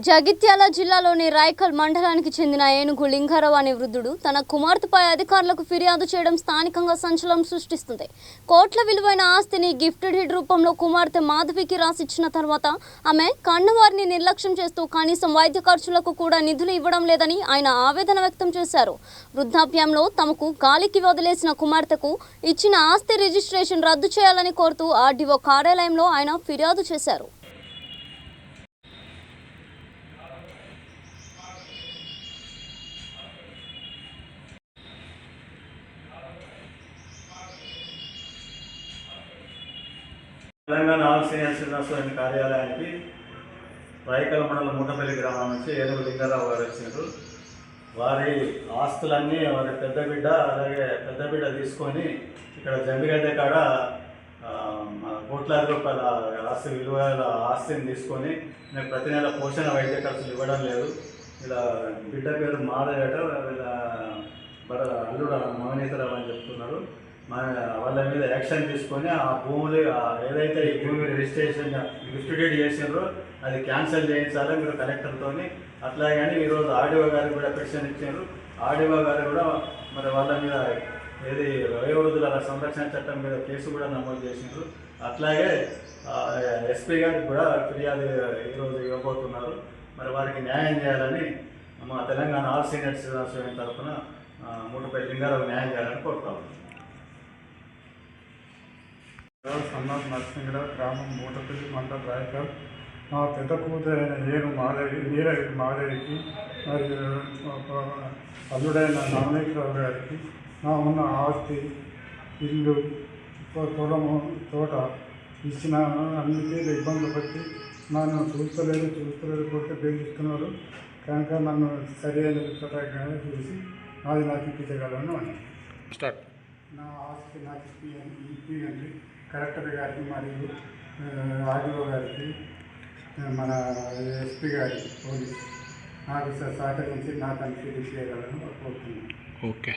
జగిత్యాల జిల్లాలోని రాయకల్ మండలానికి చెందిన ఏనుగు లింగారావు అనే వృద్ధుడు తన కుమార్తెపై అధికారులకు ఫిర్యాదు చేయడం స్థానికంగా సంచలనం సృష్టిస్తుంది. కోట్ల విలువైన ఆస్తిని గిఫ్టెడ్ హిడ్ రూపంలో కుమార్తె మాధవికి రాసిచ్చిన తర్వాత ఆమె కన్నవారిని నిర్లక్ష్యం చేస్తూ కనీసం వైద్య ఖర్చులకు కూడా నిధులు ఇవ్వడం లేదని ఆయన ఆవేదన వ్యక్తం చేశారు. వృద్ధాప్యంలో తమకు గాలికి వదిలేసిన కుమార్తెకు ఇచ్చిన ఆస్తి రిజిస్ట్రేషన్ రద్దు చేయాలని కోరుతూ ఆర్డీఓ కార్యాలయంలో ఆయన ఫిర్యాదు చేశారు. తెలంగాణ ఆల్ సీనియర్ సిటిజన్స్ కార్యాలయానికి రాయకల్ మండలం మూటపల్లి గ్రామం నుంచి ఏనుగు లింగారావు గారు వచ్చినారు. వారి ఆస్తులన్నీ వారి పెద్ద బిడ్డ తీసుకొని ఇక్కడ జంబిగడ్డ కాడ కోట్లాది రూపాయల ఆస్తి విలువల ఆస్తిని తీసుకొని నేను ప్రతి నెల పోషణ వైద్య ఖర్చులు ఇవ్వడం లేదు. ఇలా బిడ్డ పేరు మాధవేట, వీళ్ళ అల్లుడు నవనీతరావు అని చెప్తున్నారు. వాళ్ళ మీద యాక్షన్ తీసుకొని ఆ భూములు ఏదైతే ఈ భూమి రిజిస్ట్రేషన్ గిఫ్టెడ్ చేసినారో అది క్యాన్సిల్ చేయించాలి మీరు కలెక్టర్తో. అట్లాగని ఈరోజు ఆర్డీఓ గారికి కూడా పిటిషన్ ఇచ్చారు. ఆర్డీఓ గారు కూడా మరి వాళ్ళ మీద ఏది వయోవృద్ధుల సంరక్షణ చట్టం మీద కేసు కూడా నమోదు చేసినారు. అట్లాగే ఎస్పీ గారికి కూడా ఫిర్యాదు ఈరోజు ఇవ్వబోతున్నారు. మరి వారికి న్యాయం చేయాలని మా తెలంగాణ ఆల్ సీనియర్ సిటిజన్స్ తరఫున మూటపల్లి లింగారావు న్యాయం చేయాలని కోరుతాము. సన్నాథ్ నరసింహ గ్రామం మూటపల్లి మండలం రాయకల్. మా పెద్ద కూతురైన నీలగిరి మాధవికి మరియు అల్లుడైన నవనీతరావు గారికి నా ఉన్న ఆస్తి, ఇల్లు, పొలము, తోట ఇచ్చిన అన్నిటికీ ఇబ్బందులు పట్టి నన్ను చూస్తలేదు కొడితే బెదిరిస్తున్నారు. కనుక నన్ను సరైన చూసి నాది నాకు ఇప్పించగలను అని నా ఆస్తి నాకు ఇప్పియండి. కలెక్టర్ గారికి మరియు ఆర్డీఓ గారికి మన ఎస్పీ గారికి పోలీస్ నాకు సహకరించి నాకు అన్ని చేయగలను కోరుతున్నాను. ఓకే.